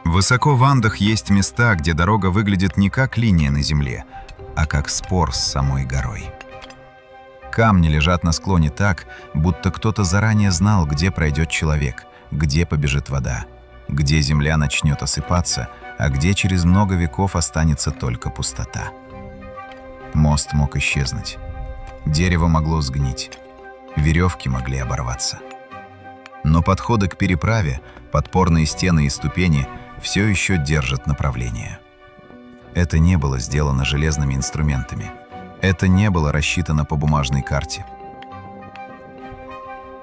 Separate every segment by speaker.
Speaker 1: Высоко в Андах есть места, где дорога выглядит не как линия на земле, а как спор с самой горой. Камни лежат на склоне так, будто кто-то заранее знал, где пройдет человек, где побежит вода, где земля начнет осыпаться, а где через много веков останется только пустота. Мост мог исчезнуть. Дерево могло сгнить. Веревки могли оборваться. Но подходы к переправе, подпорные стены и ступени все еще держат направление. Это не было сделано железными инструментами. Это не было рассчитано по бумажной карте.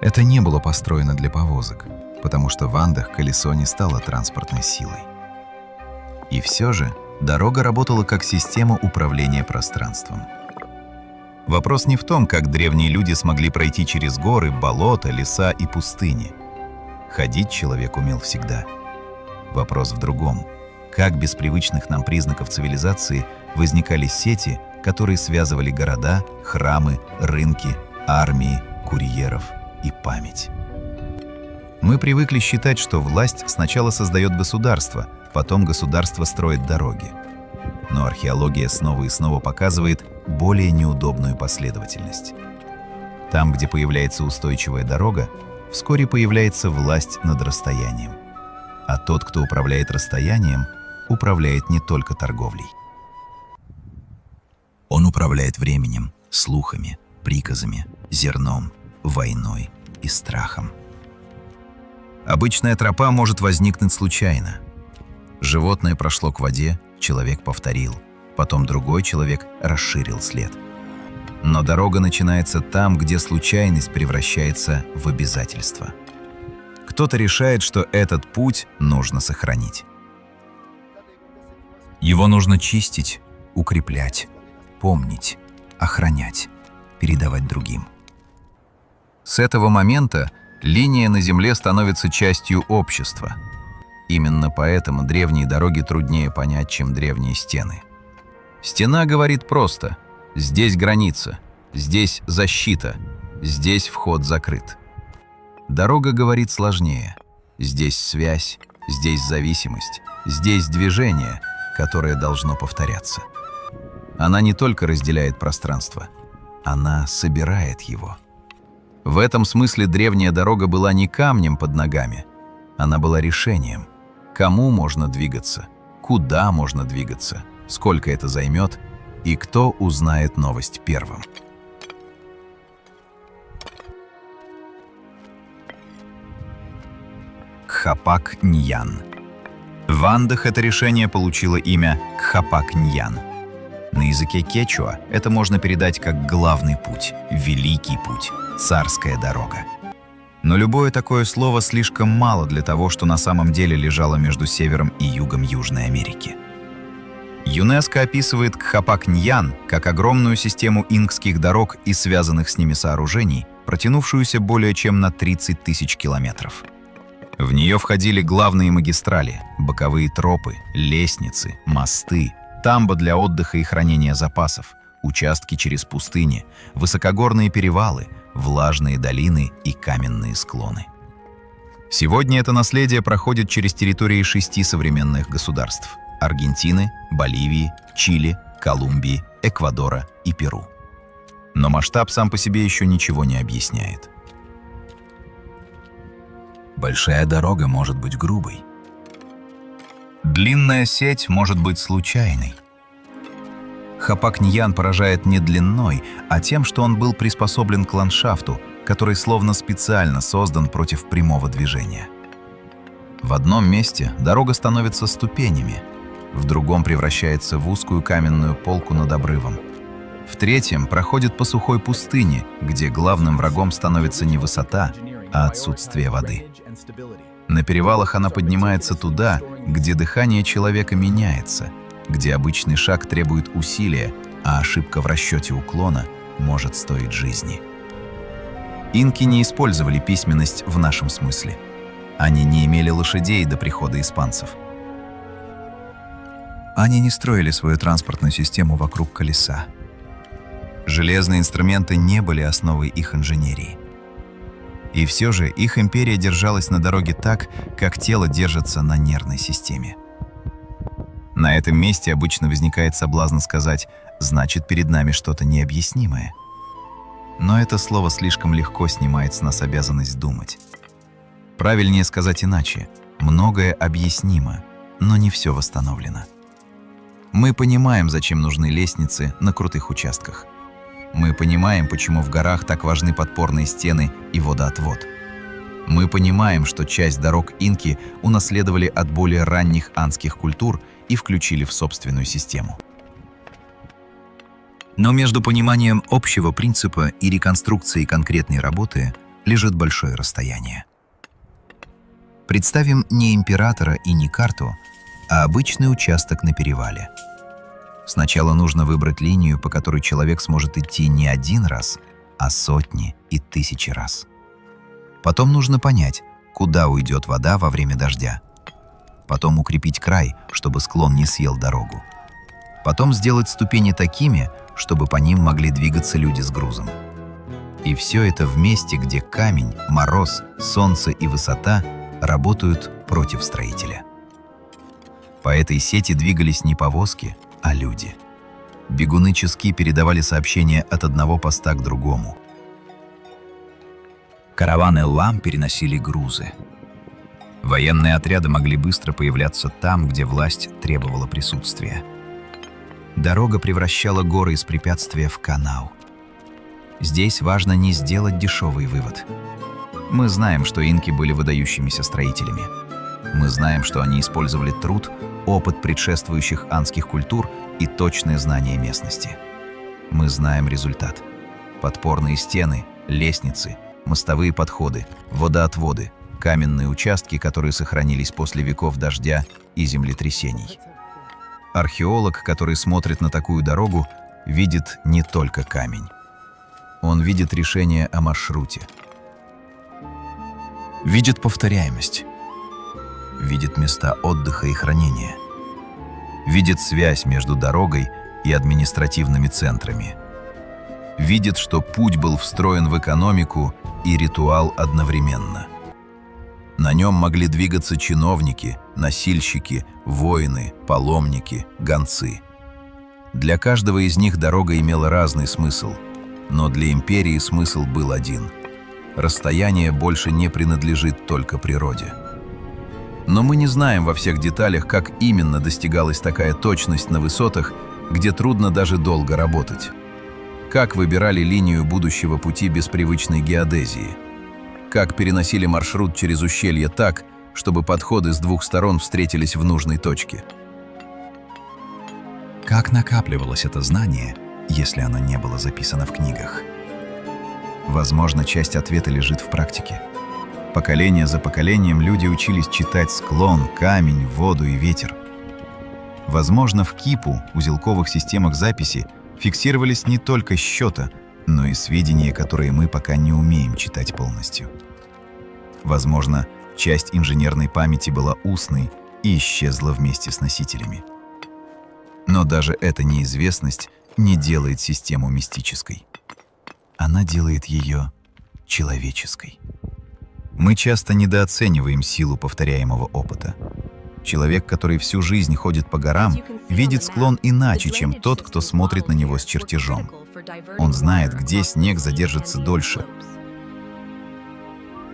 Speaker 1: Это не было построено для повозок, потому что в Андах колесо не стало транспортной силой. И все же дорога работала как система управления пространством. Вопрос не в том, как древние люди смогли пройти через горы, болота, леса и пустыни. Ходить человек умел всегда. Вопрос в другом. Как без привычных нам признаков цивилизации возникали сети, которые связывали города, храмы, рынки, армии, курьеров и память. Мы привыкли считать, что власть сначала создает государство, потом государство строит дороги. Но археология снова и снова показывает более неудобную последовательность. Там, где появляется устойчивая дорога, вскоре появляется власть над расстоянием. А тот, кто управляет расстоянием, управляет не только торговлей. Он управляет временем, слухами, приказами, зерном, войной и страхом. Обычная тропа может возникнуть случайно. Животное прошло к воде, человек повторил, потом другой человек расширил след. Но дорога начинается там, где случайность превращается в обязательство. Кто-то решает, что этот путь нужно сохранить. Его нужно чистить, укреплять, помнить, охранять, передавать другим. С этого момента линия на земле становится частью общества. Именно поэтому древние дороги труднее понять, чем древние стены. Стена говорит просто: здесь граница, здесь защита, здесь вход закрыт. Дорога говорит сложнее: здесь связь, здесь зависимость, здесь движение, которое должно повторяться. Она не только разделяет пространство, она собирает его. В этом смысле древняя дорога была не камнем под ногами, она была решением. Кому можно двигаться, куда можно двигаться, сколько это займет и кто узнает новость первым. Кхапак-Ньян. В Андах это решение получило имя Кхапак-Ньян. На языке кечуа это можно передать как главный путь, великий путь, царская дорога. Но любое такое слово слишком мало для того, что на самом деле лежало между севером и югом Южной Америки. ЮНЕСКО описывает Кхапак-Ньян как огромную систему инкских дорог и связанных с ними сооружений, протянувшуюся более чем на 30 тысяч километров. В нее входили главные магистрали, боковые тропы, лестницы, мосты, тамбо для отдыха и хранения запасов, участки через пустыни, высокогорные перевалы, влажные долины и каменные склоны. Сегодня это наследие проходит через территории 6 современных государств – Аргентины, Боливии, Чили, Колумбии, Эквадора и Перу. Но масштаб сам по себе еще ничего не объясняет. Большая дорога может быть грубой. Длинная сеть может быть случайной. Кхапак-Ньян поражает не длиной, а тем, что он был приспособлен к ландшафту, который словно специально создан против прямого движения. В одном месте дорога становится ступенями, в другом превращается в узкую каменную полку над обрывом. В третьем проходит по сухой пустыне, где главным врагом становится не высота, а отсутствие воды. На перевалах она поднимается туда, где дыхание человека меняется, где обычный шаг требует усилия, а ошибка в расчете уклона может стоить жизни. Инки не использовали письменность в нашем смысле. Они не имели лошадей до прихода испанцев. Они не строили свою транспортную систему вокруг колеса. Железные инструменты не были основой их инженерии. И все же их империя держалась на дороге так, как тело держится на нервной системе. На этом месте обычно возникает соблазн сказать «значит, перед нами что-то необъяснимое». Но это слово слишком легко снимает с нас обязанность думать. Правильнее сказать иначе. Многое объяснимо, но не все восстановлено. Мы понимаем, зачем нужны лестницы на крутых участках. Мы понимаем, почему в горах так важны подпорные стены и водоотвод. Мы понимаем, что часть дорог инки унаследовали от более ранних андских культур и включили в собственную систему. Но между пониманием общего принципа и реконструкцией конкретной работы лежит большое расстояние. Представим не императора и не карту, а обычный участок на перевале. Сначала нужно выбрать линию, по которой человек сможет идти не один раз, а сотни и тысячи раз. Потом нужно понять, куда уйдет вода во время дождя. Потом укрепить край, чтобы склон не съел дорогу. Потом сделать ступени такими, чтобы по ним могли двигаться люди с грузом. И все это в месте, где камень, мороз, солнце и высота работают против строителя. По этой сети двигались не повозки, а люди. Бегуны-часки передавали сообщения от одного поста к другому. Караваны лам переносили грузы. Военные отряды могли быстро появляться там, где власть требовала присутствия. Дорога превращала горы из препятствия в канал. Здесь важно не сделать дешевый вывод. Мы знаем, что инки были выдающимися строителями. Мы знаем, что они использовали труд, опыт предшествующих андских культур и точное знание местности. Мы знаем результат. Подпорные стены, лестницы, мостовые подходы, водоотводы, каменные участки, которые сохранились после веков дождя и землетрясений. Археолог, который смотрит на такую дорогу, видит не только камень. Он видит решение о маршруте. Видит повторяемость. Видит места отдыха и хранения. Видит связь между дорогой и административными центрами. Видит, что путь был встроен в экономику и ритуал одновременно. На нем могли двигаться чиновники, носильщики, воины, паломники, гонцы. Для каждого из них дорога имела разный смысл, но для империи смысл был один. Расстояние больше не принадлежит только природе. Но мы не знаем во всех деталях, как именно достигалась такая точность на высотах, где трудно даже долго работать. Как выбирали линию будущего пути без привычной геодезии? Как переносили маршрут через ущелье так, чтобы подходы с двух сторон встретились в нужной точке? Как накапливалось это знание, если оно не было записано в книгах? Возможно, часть ответа лежит в практике. Поколение за поколением люди учились читать склон, камень, воду и ветер. Возможно, в КИПу, узелковых системах записи, фиксировались не только счета, но и сведения, которые мы пока не умеем читать полностью. Возможно, часть инженерной памяти была устной и исчезла вместе с носителями. Но даже эта неизвестность не делает систему мистической. Она делает ее человеческой. Мы часто недооцениваем силу повторяемого опыта. Человек, который всю жизнь ходит по горам, видит склон иначе, чем тот, кто смотрит на него с чертежом. Он знает, где снег задержится дольше,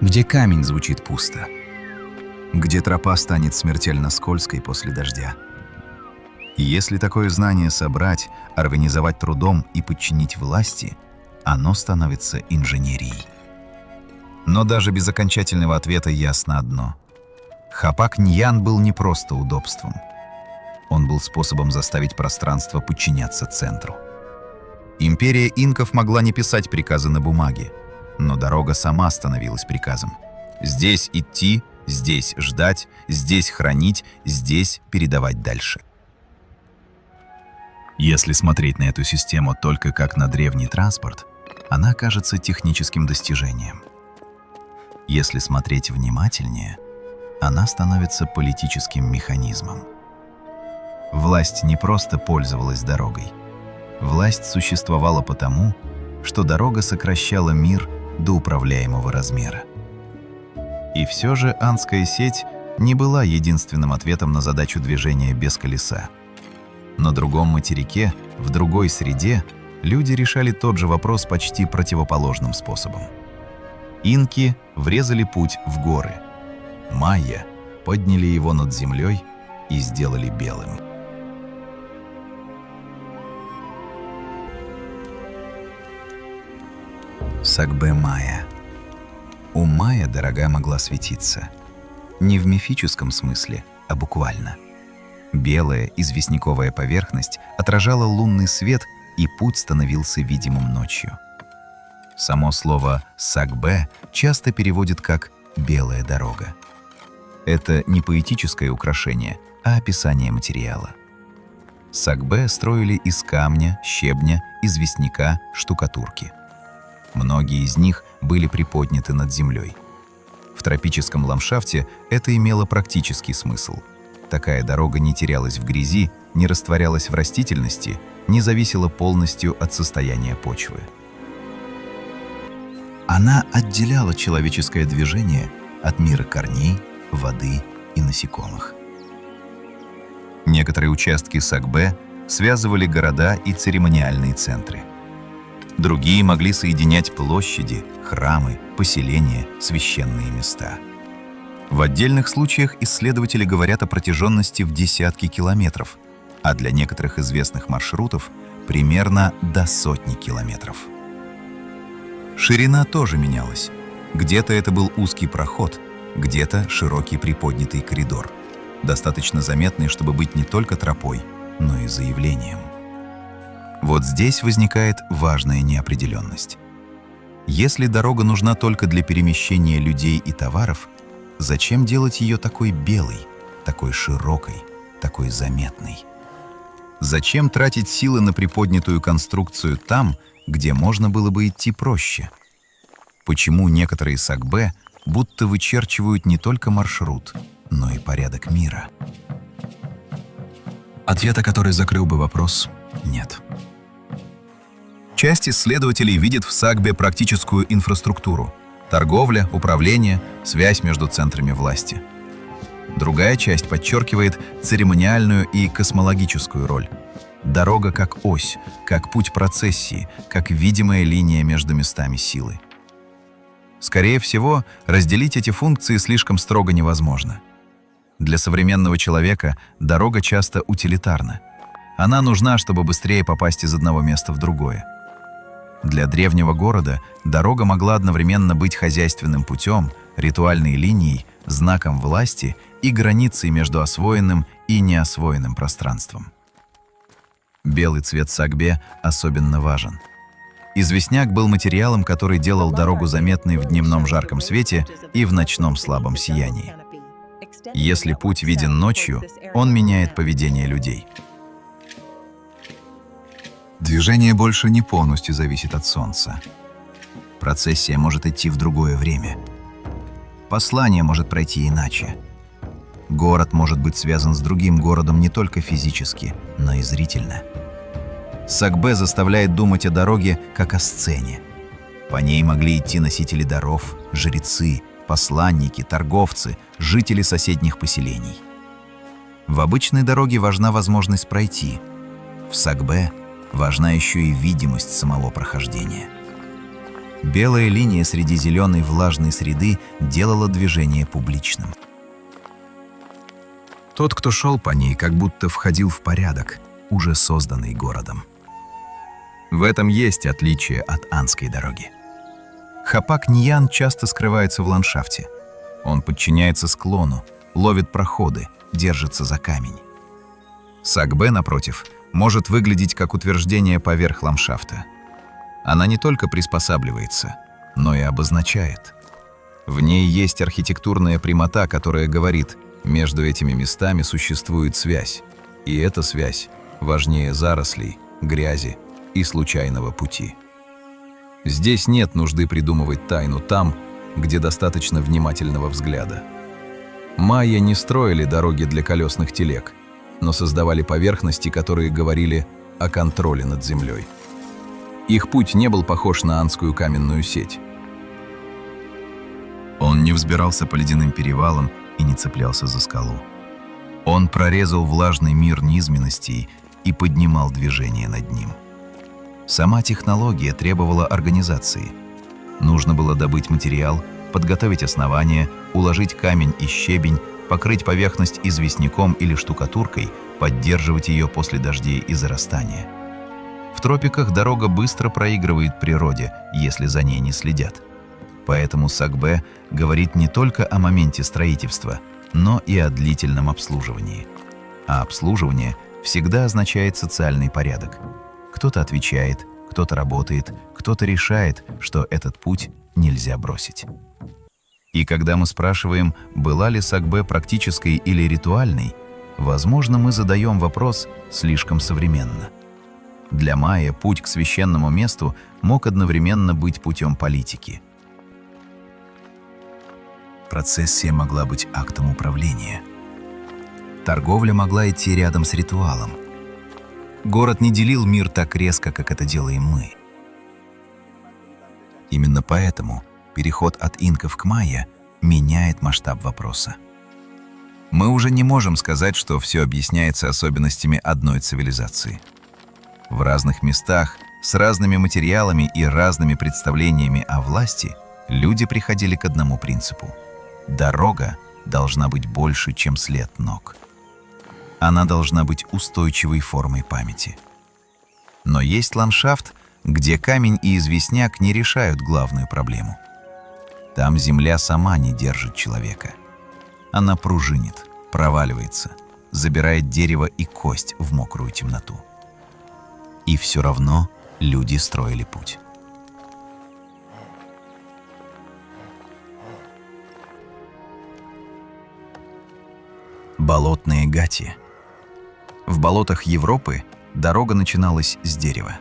Speaker 1: где камень звучит пусто, где тропа станет смертельно скользкой после дождя. И если такое знание собрать, организовать трудом и подчинить власти, оно становится инженерией. Но даже без окончательного ответа ясно одно. Хапак-Ньян был не просто удобством. Он был способом заставить пространство подчиняться центру. Империя инков могла не писать приказы на бумаге, но дорога сама становилась приказом. Здесь идти, здесь ждать, здесь хранить, здесь передавать дальше. Если смотреть на эту систему только как на древний транспорт, она кажется техническим достижением. Если смотреть внимательнее, она становится политическим механизмом. Власть не просто пользовалась дорогой. Власть существовала потому, что дорога сокращала мир до управляемого размера. И все же Андская сеть не была единственным ответом на задачу движения без колеса. На другом материке, в другой среде, люди решали тот же вопрос почти противоположным способом. Инки врезали путь в горы. Майя подняли его над землей и сделали белым. Сагбе Майя. У Майя дорога могла светиться. Не в мифическом смысле, а буквально. Белая известняковая поверхность отражала лунный свет, и путь становился видимым ночью. Само слово «сагбе» часто переводит как «белая дорога». Это не поэтическое украшение, а описание материала. Сагбе строили из камня, щебня, известняка, штукатурки. Многие из них были приподняты над землей. В тропическом ландшафте это имело практический смысл. Такая дорога не терялась в грязи, не растворялась в растительности, не зависела полностью от состояния почвы. Она отделяла человеческое движение от мира корней, воды и насекомых. Некоторые участки Сагбе связывали города и церемониальные центры. Другие могли соединять площади, храмы, поселения, священные места. В отдельных случаях исследователи говорят о протяженности в десятки километров, а для некоторых известных маршрутов примерно до сотни километров. Ширина тоже менялась. Где-то это был узкий проход, где-то широкий приподнятый коридор, достаточно заметный, чтобы быть не только тропой, но и заявлением. Вот здесь возникает важная неопределенность. Если дорога нужна только для перемещения людей и товаров, зачем делать ее такой белой, такой широкой, такой заметной? Зачем тратить силы на приподнятую конструкцию там, где можно было бы идти проще? Почему некоторые Сагбе будто вычерчивают не только маршрут, но и порядок мира? Ответа, который закрыл бы вопрос, нет. Часть исследователей видит в Сагбе практическую инфраструктуру – торговля, управление, связь между центрами власти. Другая часть подчеркивает церемониальную и космологическую роль. Дорога как ось, как путь процессии, как видимая линия между местами силы. Скорее всего, разделить эти функции слишком строго невозможно. Для современного человека дорога часто утилитарна. Она нужна, чтобы быстрее попасть из одного места в другое. Для древнего города дорога могла одновременно быть хозяйственным путем, ритуальной линией, знаком власти и границей между освоенным и неосвоенным пространством. Белый цвет Сагбе особенно важен. Известняк был материалом, который делал дорогу заметной в дневном жарком свете и в ночном слабом сиянии. Если путь виден ночью, он меняет поведение людей. Движение больше не полностью зависит от солнца. Процессия может идти в другое время. Послание может пройти иначе. Город может быть связан с другим городом не только физически, но и зрительно. Сагбе заставляет думать о дороге как о сцене. По ней могли идти носители даров, жрецы, посланники, торговцы, жители соседних поселений. В обычной дороге важна возможность пройти. В Сагбе важна еще и видимость самого прохождения. Белая линия среди зеленой влажной среды делала движение публичным. Тот, кто шел по ней, как будто входил в порядок, уже созданный городом. В этом есть отличие от Андской дороги. Хапак-Ньян часто скрывается в ландшафте. Он подчиняется склону, ловит проходы, держится за камень. Сагбе, напротив, может выглядеть как утверждение поверх ландшафта. Она не только приспосабливается, но и обозначает. В ней есть архитектурная прямота, которая говорит, между этими местами существует связь, и эта связь важнее зарослей, грязи и случайного пути. Здесь нет нужды придумывать тайну там, где достаточно внимательного взгляда. Майя не строили дороги для колесных телег, но создавали поверхности, которые говорили о контроле над землей. Их путь не был похож на андскую каменную сеть. Он не взбирался по ледяным перевалам и не цеплялся за скалу. Он прорезал влажный мир низменностей и поднимал движение над ним. Сама технология требовала организации. Нужно было добыть материал, подготовить основание, уложить камень и щебень, покрыть поверхность известняком или штукатуркой, поддерживать ее после дождей и зарастания. В тропиках дорога быстро проигрывает природе, если за ней не следят. Поэтому Сагбе говорит не только о моменте строительства, но и о длительном обслуживании. А обслуживание всегда означает социальный порядок. Кто-то отвечает, кто-то работает, кто-то решает, что этот путь нельзя бросить. И когда мы спрашиваем, была ли Сагбе практической или ритуальной, возможно, мы задаем вопрос слишком современно. Для майя путь к священному месту мог одновременно быть путем политики. Процессия могла быть актом управления. Торговля могла идти рядом с ритуалом. Город не делил мир так резко, как это делаем мы. Именно поэтому переход от инков к майя меняет масштаб вопроса. Мы уже не можем сказать, что все объясняется особенностями одной цивилизации. В разных местах, с разными материалами и разными представлениями о власти, люди приходили к одному принципу. Дорога должна быть больше, чем след ног. Она должна быть устойчивой формой памяти. Но есть ландшафт, где камень и известняк не решают главную проблему. Там земля сама не держит человека. Она пружинит, проваливается, забирает дерево и кость в мокрую темноту. И все равно люди строили путь. Болотные гати. В болотах Европы дорога начиналась с дерева.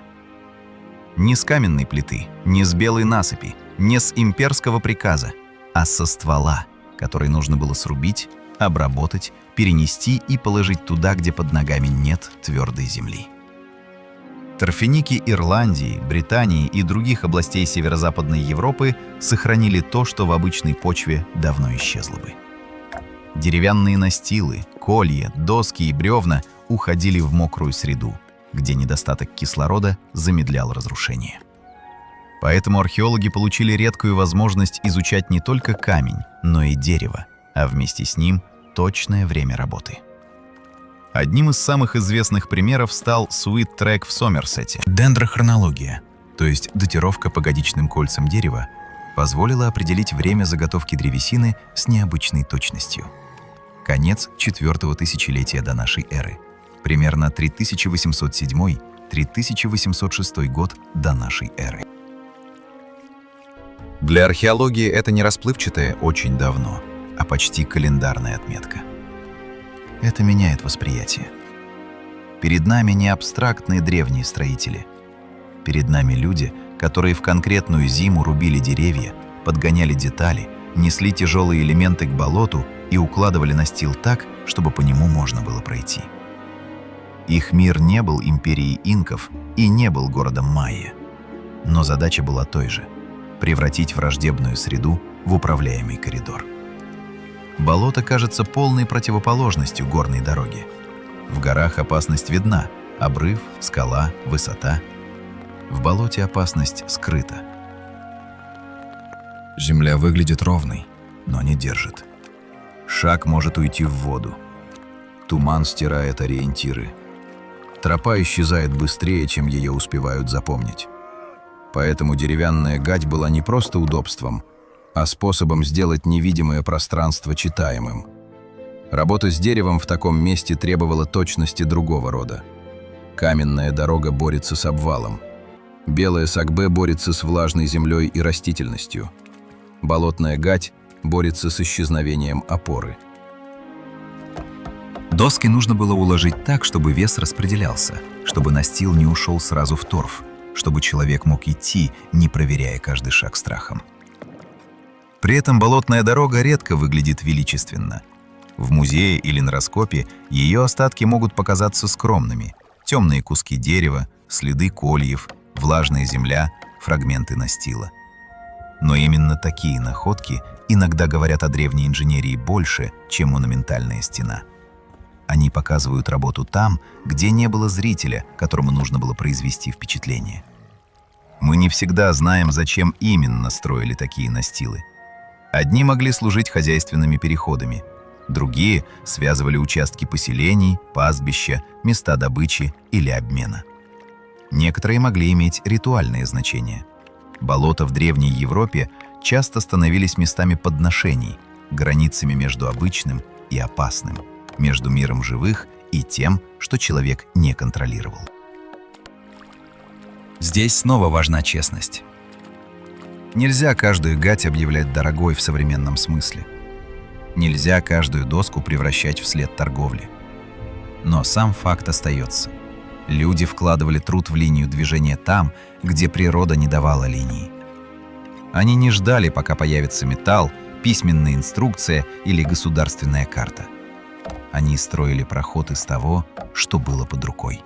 Speaker 1: Не с каменной плиты, не с белой насыпи, не с имперского приказа, а со ствола, который нужно было срубить, обработать, перенести и положить туда, где под ногами нет твердой земли. Торфяники Ирландии, Британии и других областей северо-западной Европы сохранили то, что в обычной почве давно исчезло бы. Деревянные настилы, колья, доски и бревна уходили в мокрую среду, где недостаток кислорода замедлял разрушение. Поэтому археологи получили редкую возможность изучать не только камень, но и дерево, а вместе с ним точное время работы. Одним из самых известных примеров стал Суит-Трек в Сомерсете. Дендрохронология, то есть датировка по годичным кольцам дерева, позволила определить время заготовки древесины с необычной точностью. Конец 4-го тысячелетия до нашей эры, примерно 3807-3806 год до нашей эры. Для археологии это не расплывчатое «очень давно», а почти календарная отметка. Это меняет восприятие. Перед нами не абстрактные древние строители. Перед нами люди, которые в конкретную зиму рубили деревья, подгоняли детали, несли тяжелые элементы к болоту и укладывали настил так, чтобы по нему можно было пройти. Их мир не был империей инков и не был городом майя. Но задача была той же – превратить враждебную среду в управляемый коридор. Болото кажется полной противоположностью горной дороги. В горах опасность видна – обрыв, скала, высота. В болоте опасность скрыта. Земля выглядит ровной, но не держит. Шаг может уйти в воду. Туман стирает ориентиры. Тропа исчезает быстрее, чем ее успевают запомнить. Поэтому деревянная гать была не просто удобством, а способом сделать невидимое пространство читаемым. Работа с деревом в таком месте требовала точности другого рода. Каменная дорога борется с обвалом. Белая Сагбе борется с влажной землей и растительностью. Болотная гать борется с исчезновением опоры. Доски нужно было уложить так, чтобы вес распределялся, чтобы настил не ушел сразу в торф, чтобы человек мог идти, не проверяя каждый шаг страхом. При этом болотная дорога редко выглядит величественно. В музее или на раскопе ее остатки могут показаться скромными. Темные куски дерева, следы кольев, влажная земля, фрагменты настила. Но именно такие находки иногда говорят о древней инженерии больше, чем монументальная стена. Они показывают работу там, где не было зрителя, которому нужно было произвести впечатление. Мы не всегда знаем, зачем именно строили такие настилы. Одни могли служить хозяйственными переходами, другие связывали участки поселений, пастбища, места добычи или обмена. Некоторые могли иметь ритуальное значение. Болота в Древней Европе часто становились местами подношений, границами между обычным и опасным, между миром живых и тем, что человек не контролировал.
Speaker 2: Здесь снова важна честность.
Speaker 1: Нельзя каждую гать объявлять дорогой в современном смысле. Нельзя каждую доску превращать в след торговли. Но сам факт остается. Люди вкладывали труд в линию движения там, где природа не давала линии. Они не ждали, пока появится металл, письменная инструкция или государственная карта. Они строили проход из того, что было под рукой.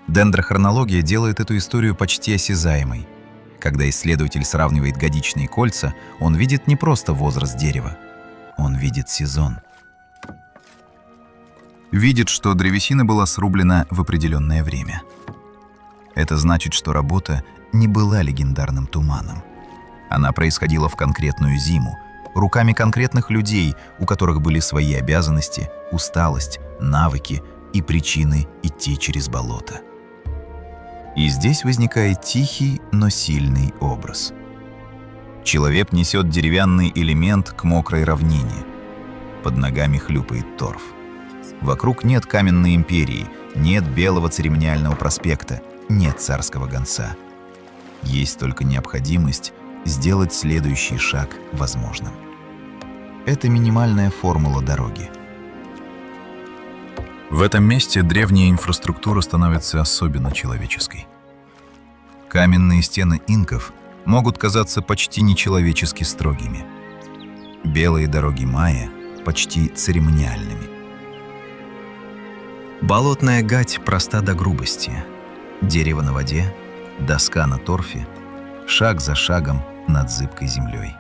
Speaker 1: Дендрохронология делает эту историю почти осязаемой. Когда исследователь сравнивает годичные кольца, он видит не просто возраст дерева, он видит сезон. Видит, что древесина была срублена в определенное время. Это значит, что работа не была легендарным туманом. Она происходила в конкретную зиму, руками конкретных людей, у которых были свои обязанности, усталость, навыки и причины идти через болото. И здесь возникает тихий, но сильный образ. Человек несет деревянный элемент к мокрой равнине. Под ногами хлюпает торф. Вокруг нет каменной империи, нет белого церемониального проспекта, нет царского гонца. Есть только необходимость сделать следующий шаг возможным. Это минимальная формула дороги. В этом месте древняя инфраструктура становится особенно человеческой. Каменные стены инков могут казаться почти нечеловечески строгими. Белые дороги майя почти церемониальными. Болотная гать проста до грубости. Дерево на воде, доска на торфе, шаг за шагом над зыбкой землей.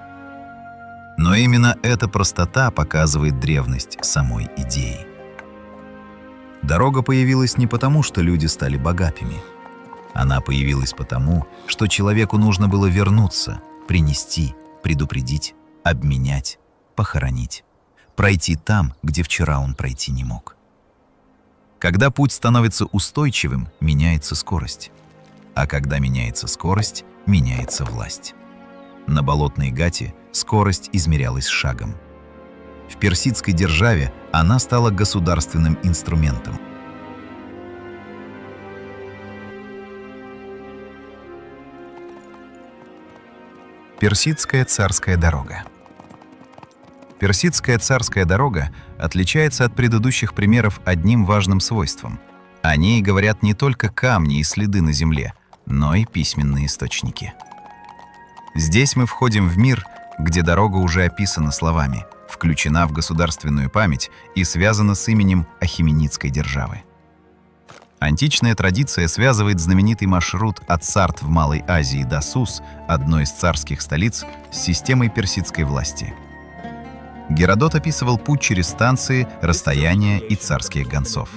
Speaker 1: Но именно эта простота показывает древность самой идеи. Дорога появилась не потому, что люди стали богатыми. Она появилась потому, что человеку нужно было вернуться, принести, предупредить, обменять, похоронить, пройти там, где вчера он пройти не мог. Когда путь становится устойчивым, меняется скорость. А когда меняется скорость, меняется власть. На болотной гате скорость измерялась шагом. В персидской державе она стала государственным инструментом. Персидская царская дорога. Персидская царская дорога отличается от предыдущих примеров одним важным свойством. О ней говорят не только камни и следы на земле, но и письменные источники. Здесь мы входим в мир, где дорога уже описана словами, включена в государственную память и связана с именем Ахеменидской державы. Античная традиция связывает знаменитый маршрут от Сарт в Малой Азии до Сус, одной из царских столиц, с системой персидской власти. Геродот описывал путь через станции, расстояния и царских гонцов.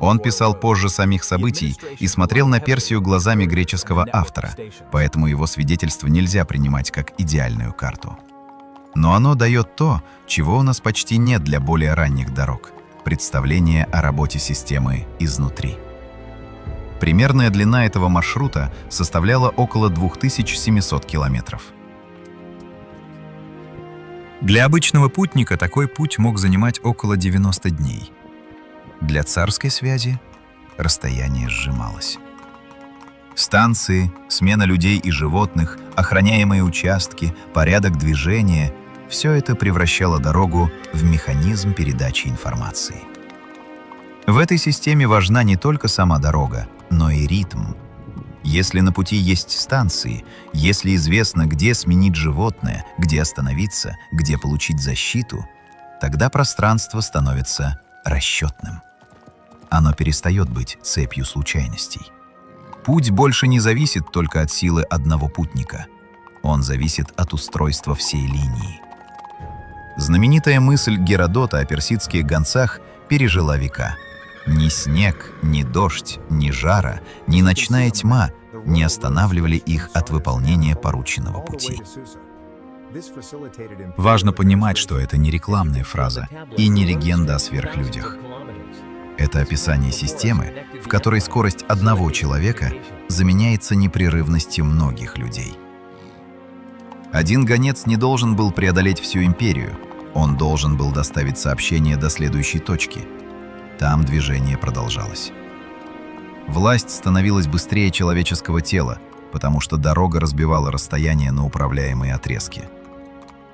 Speaker 1: Он писал позже самих событий и смотрел на Персию глазами греческого автора, поэтому его свидетельство нельзя принимать как идеальную карту. Но оно дает то, чего у нас почти нет для более ранних дорог – представление о работе системы изнутри. Примерная длина этого маршрута составляла около 2700 километров. Для обычного путника такой путь мог занимать около 90 дней. Для царской связи расстояние сжималось. Станции, смена людей и животных, охраняемые участки, порядок движения – все это превращало дорогу в механизм передачи информации. В этой системе важна не только сама дорога, но и ритм. Если на пути есть станции, если известно, где сменить животное, где остановиться, где получить защиту, тогда пространство становится расчетным. Оно перестает быть цепью случайностей. Путь больше не зависит только от силы одного путника. Он зависит от устройства всей линии. Знаменитая мысль Геродота о персидских гонцах пережила века. Ни снег, ни дождь, ни жара, ни ночная тьма не останавливали их от выполнения порученного пути.
Speaker 2: Важно понимать, что это не рекламная фраза и не легенда о сверхлюдях.
Speaker 1: Это описание системы, в которой скорость одного человека заменяется непрерывностью многих людей. Один гонец не должен был преодолеть всю империю. Он должен был доставить сообщение до следующей точки. Там движение продолжалось. Власть становилась быстрее человеческого тела, потому что дорога разбивала расстояние на управляемые отрезки.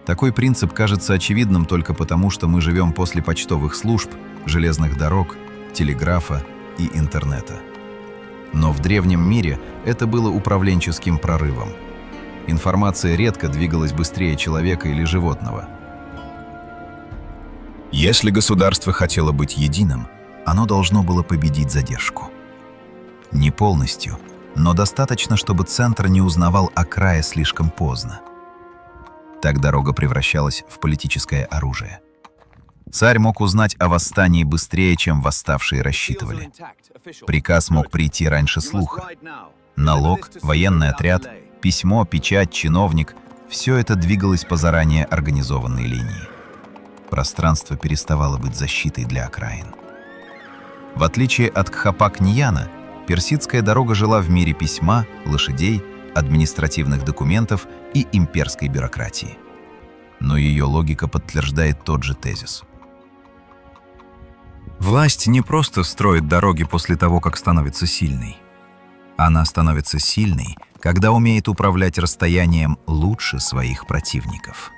Speaker 1: Такой принцип кажется очевидным только потому, что мы живем после почтовых служб, железных дорог, телеграфа и интернета. Но в древнем мире это было управленческим прорывом. Информация редко двигалась быстрее человека или животного. Если государство хотело быть единым, оно должно было победить задержку. Не полностью, но достаточно, чтобы центр не узнавал о крае слишком поздно. Так дорога превращалась в политическое оружие. Царь мог узнать о восстании быстрее, чем восставшие рассчитывали. Приказ мог прийти раньше слуха. Налог, военный отряд, письмо, печать, чиновник – все это двигалось по заранее организованной линии. Пространство переставало быть защитой для окраин. В отличие от Кхапак-Ньяна, персидская дорога жила в мире письма, лошадей, административных документов и имперской бюрократии. Но ее логика подтверждает тот же тезис.
Speaker 2: Власть не просто строит дороги после того, как становится сильной. Она становится сильной, когда умеет управлять расстоянием лучше своих противников.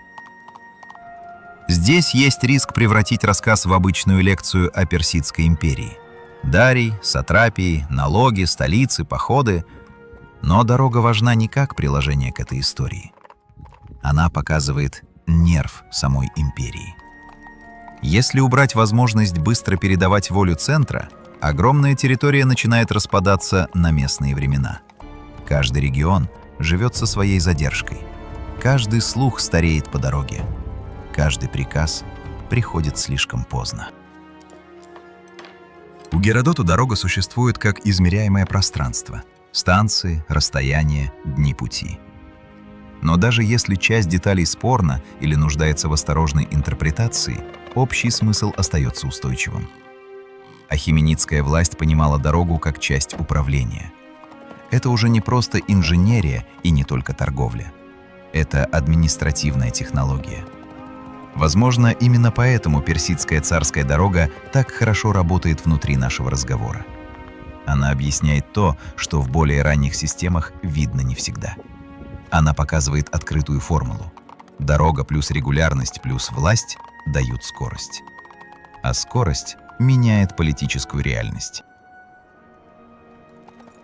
Speaker 2: Здесь есть риск превратить рассказ в обычную лекцию о Персидской империи. Дарий, сатрапии, налоги, столицы, походы. Но дорога важна не как приложение к этой истории. Она показывает нерв самой империи. Если убрать возможность быстро передавать волю центра, огромная территория начинает распадаться на местные времена. Каждый регион живет со своей задержкой. Каждый слух стареет по дороге. Каждый приказ приходит слишком поздно. У Геродота дорога существует как измеряемое пространство. Станции, расстояния, дни пути. Но даже если часть деталей спорна или нуждается в осторожной интерпретации, общий смысл остается устойчивым. Ахеменидская власть понимала дорогу как часть управления. Это уже не просто инженерия и не только торговля. Это административная технология. Возможно, именно поэтому персидская царская дорога так хорошо работает внутри нашего разговора. Она объясняет то, что в более ранних системах видно не всегда. Она показывает открытую формулу. Дорога плюс регулярность плюс власть дают скорость. А скорость меняет политическую реальность.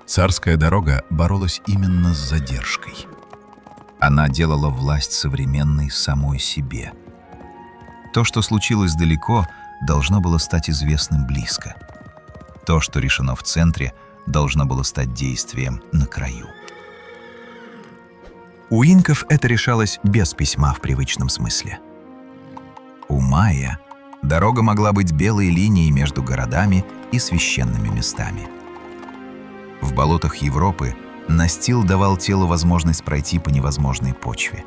Speaker 1: Царская дорога боролась именно с задержкой. Она делала власть современной самой себе. То, что случилось далеко, должно было стать известным близко. То, что решено в центре, должно было стать действием на краю.
Speaker 2: У инков это решалось без письма в привычном смысле.
Speaker 1: У майя дорога могла быть белой линией между городами и священными местами. В болотах Европы настил давал телу возможность пройти по невозможной почве.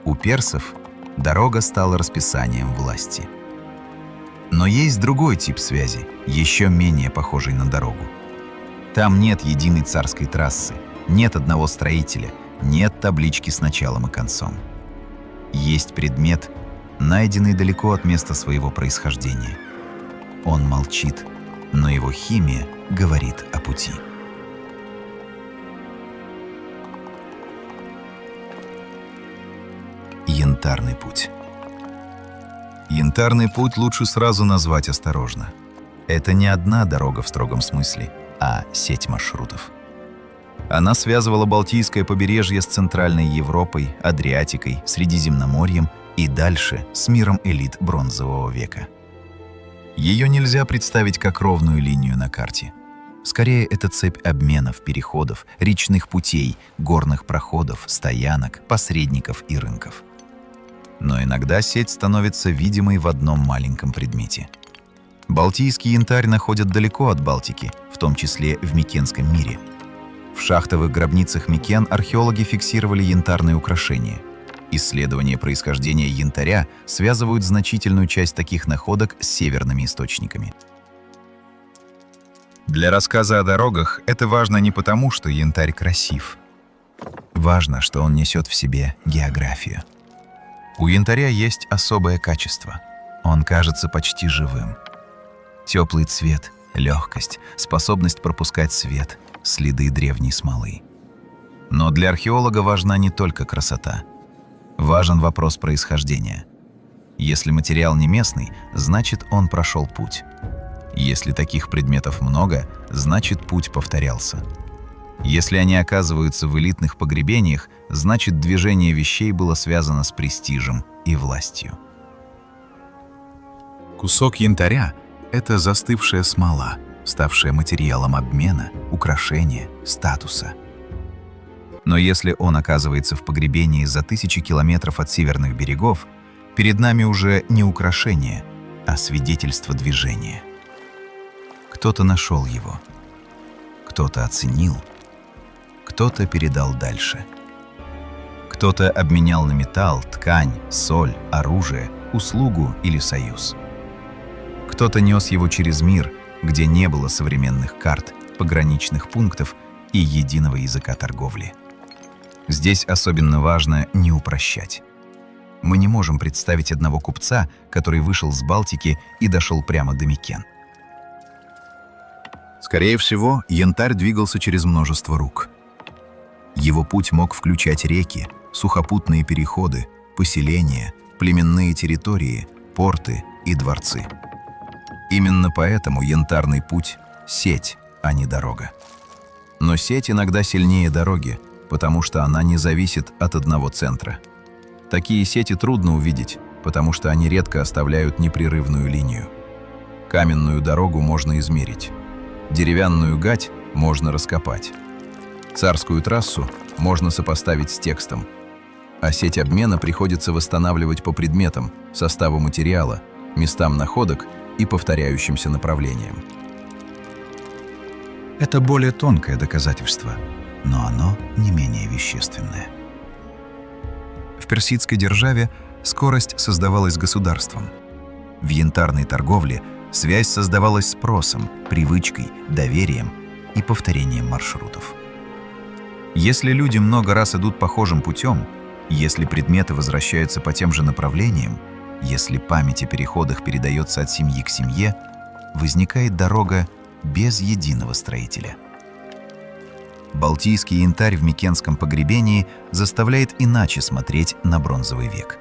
Speaker 1: У персов дорога стала расписанием власти. Но есть другой тип связи, еще менее похожий на дорогу. Там нет единой царской трассы, нет одного строителя, нет таблички с началом и концом. Есть предмет, найденный далеко от места своего происхождения. Он молчит, но его химия говорит о пути. Янтарный путь. Янтарный путь лучше сразу назвать осторожно. Это не одна дорога в строгом смысле, а сеть маршрутов. Она связывала Балтийское побережье с Центральной Европой, Адриатикой, Средиземноморьем и дальше с миром элит Бронзового века. Ее нельзя представить как ровную линию на карте.
Speaker 2: Скорее, это цепь обменов, переходов, речных путей, горных проходов, стоянок, посредников и рынков. Но иногда сеть становится видимой в одном маленьком предмете. Балтийский янтарь находят далеко от Балтики, в том числе в Микенском мире. В шахтовых гробницах Микен археологи фиксировали янтарные украшения. Исследования происхождения янтаря связывают значительную часть таких находок с северными источниками.
Speaker 1: Для рассказа о дорогах это важно не потому, что янтарь красив. Важно, что он несет в себе географию. У янтаря есть особое качество. Он кажется почти живым. Теплый цвет, легкость, способность пропускать свет, следы древней смолы. Но для археолога важна не только красота. Важен вопрос происхождения. Если материал не местный, значит, он прошел путь. Если таких предметов много, значит, путь повторялся. Если они оказываются в элитных погребениях, значит, движение вещей было связано с престижем и властью. Кусок янтаря – это застывшая смола, ставшая материалом обмена, украшения, статуса. Но если он оказывается в погребении за тысячи километров от северных берегов, перед нами уже не украшение, а свидетельство движения. Кто-то нашел его, кто-то оценил, кто-то передал дальше. Кто-то обменял на металл, ткань, соль, оружие, услугу или союз. Кто-то нес его через мир, где не было современных карт, пограничных пунктов и единого языка торговли. Здесь особенно важно не упрощать. Мы не можем представить одного купца, который вышел с Балтики и дошел прямо до Микен. Скорее всего, янтарь двигался через множество рук. Его путь мог включать реки, сухопутные переходы, поселения, племенные территории, порты и дворцы. Именно поэтому янтарный путь – сеть, а не дорога. Но сеть иногда сильнее дороги, потому что она не зависит от одного центра. Такие сети трудно увидеть, потому что они редко оставляют непрерывную линию. Каменную дорогу можно измерить. Деревянную гать можно раскопать. Царскую трассу можно сопоставить с текстом. А сеть обмена приходится восстанавливать по предметам, составу материала, местам находок и повторяющимся направлениям. Это более тонкое доказательство, но оно не менее вещественное. В персидской державе скорость создавалась государством. В янтарной торговле связь создавалась спросом, привычкой, доверием и повторением маршрутов. Если люди много раз идут похожим путем, если предметы возвращаются по тем же направлениям, если память о переходах передается от семьи к семье, возникает дорога без единого строителя. Балтийский янтарь в Микенском погребении заставляет иначе смотреть на бронзовый век.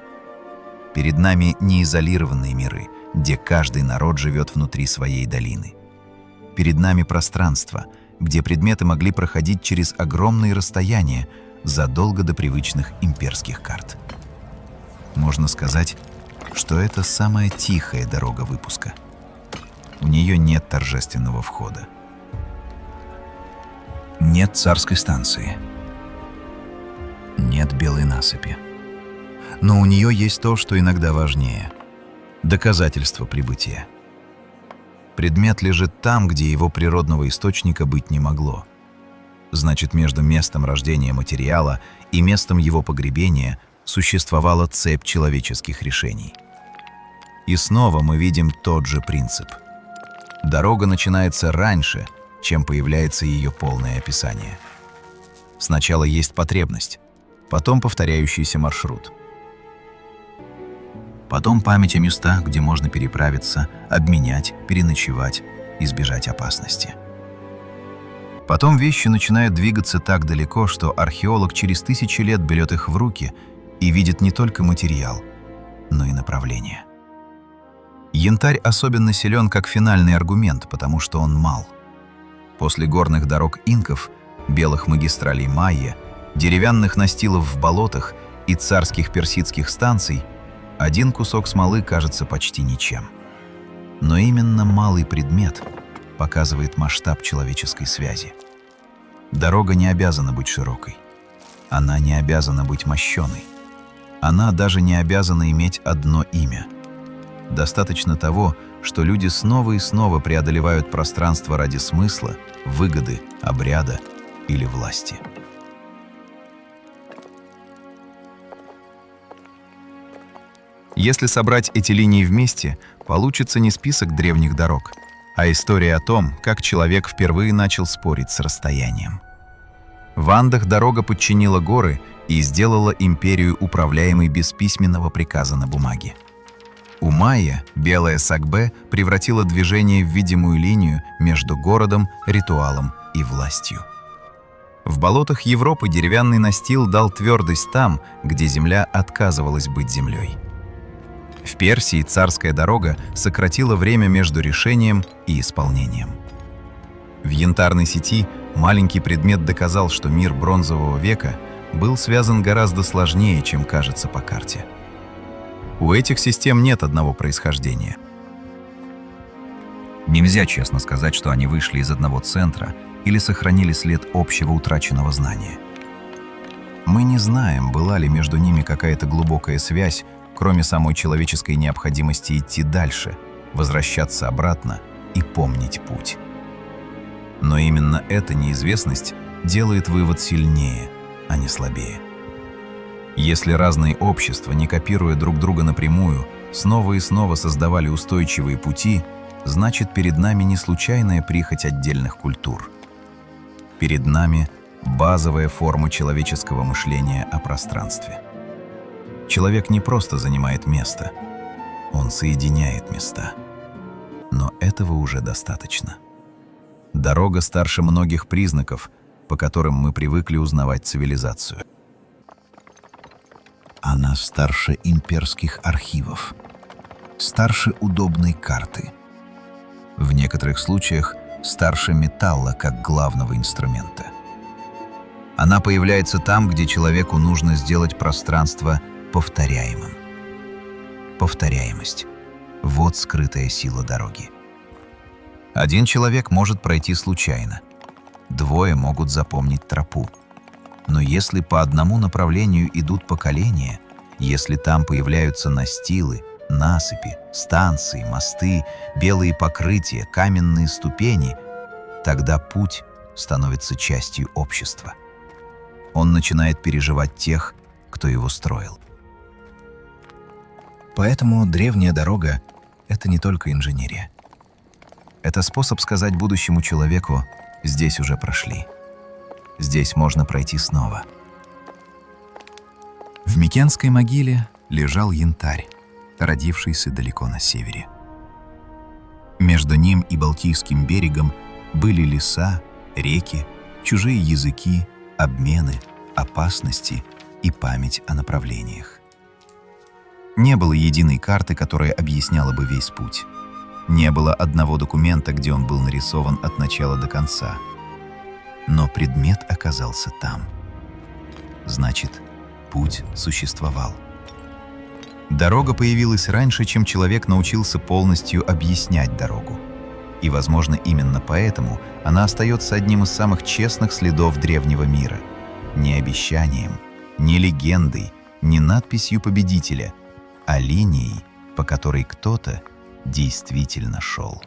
Speaker 1: Перед нами не изолированные миры, где каждый народ живет внутри своей долины. Перед нами пространство, где предметы могли проходить через огромные расстояния задолго до привычных имперских карт. Можно сказать, что это самая тихая дорога выпуска. У нее нет торжественного входа. Нет царской станции. Нет белой насыпи. Но у нее есть то, что иногда важнее – доказательство прибытия. Предмет лежит там, где его природного источника быть не могло. Значит, между местом рождения материала и местом его погребения существовала цепь человеческих решений. И снова мы видим тот же принцип. Дорога начинается раньше, чем появляется ее полное описание. Сначала есть потребность, потом повторяющийся маршрут. Потом память о местах, где можно переправиться, обменять, переночевать, избежать опасности. Потом вещи начинают двигаться так далеко, что археолог через тысячи лет берет их в руки и видит не только материал, но и направление. Янтарь особенно силен как финальный аргумент, потому что он мал. После горных дорог инков, белых магистралей майя, деревянных настилов в болотах и царских персидских станций один кусок смолы кажется почти ничем. Но именно малый предмет
Speaker 2: показывает масштаб человеческой связи. Дорога не обязана быть широкой. Она не обязана быть мощеной. Она даже не обязана иметь одно имя. Достаточно того, что люди снова и снова преодолевают пространство ради смысла, выгоды, обряда или власти. Если собрать эти линии вместе, получится не список древних дорог, а история о том, как человек впервые начал спорить с расстоянием. В Андах дорога подчинила горы и сделала империю управляемой без письменного приказа на бумаге. У майя белая сагбе превратила движение в видимую линию между городом, ритуалом и властью. В болотах Европы деревянный настил дал твердость там, где земля отказывалась быть землей. В Персии царская дорога сократила время между решением и исполнением. В янтарной сети маленький предмет доказал, что мир бронзового века был связан гораздо сложнее, чем кажется по карте. У этих систем нет одного происхождения.
Speaker 1: Нельзя честно сказать, что они вышли из одного центра или сохранили след общего утраченного знания.
Speaker 2: Мы не знаем, была ли между ними какая-то глубокая связь, кроме самой человеческой необходимости идти дальше, возвращаться обратно и помнить путь. Но именно эта неизвестность делает вывод сильнее, а не слабее. Если разные общества, не копируя друг друга напрямую, снова и снова создавали устойчивые пути, значит, перед нами не случайная прихоть отдельных культур. Перед нами базовая форма человеческого мышления о пространстве. Человек не просто занимает место, он соединяет места. Но этого уже достаточно. Дорога старше многих признаков, по которым мы привыкли узнавать цивилизацию. Она старше имперских архивов, старше удобной карты. В некоторых случаях старше металла как главного инструмента. Она появляется там, где человеку нужно сделать пространство повторяемым. Повторяемость – вот скрытая сила дороги. Один человек может пройти случайно, двое могут запомнить тропу. Но если по одному направлению идут поколения, если там появляются настилы, насыпи, станции, мосты, белые покрытия, каменные ступени, тогда путь становится частью общества. Он начинает переживать тех, кто его строил. Поэтому древняя дорога – это не только инженерия. Это способ сказать будущему человеку: здесь уже прошли. Здесь можно пройти снова. В Микенской могиле лежал янтарь, родившийся далеко на севере. Между ним и Балтийским берегом были леса, реки, чужие языки, обмены, опасности и память о направлениях. Не было единой карты, которая объясняла бы весь путь. Не было одного документа, где он был нарисован от начала до конца. Но предмет оказался там. Значит, путь существовал. Дорога появилась раньше, чем человек научился полностью объяснять дорогу. И, возможно, именно поэтому она остается одним из самых честных следов древнего мира. Не обещанием, не легендой, не надписью победителя, а линией, по которой кто-то действительно шел.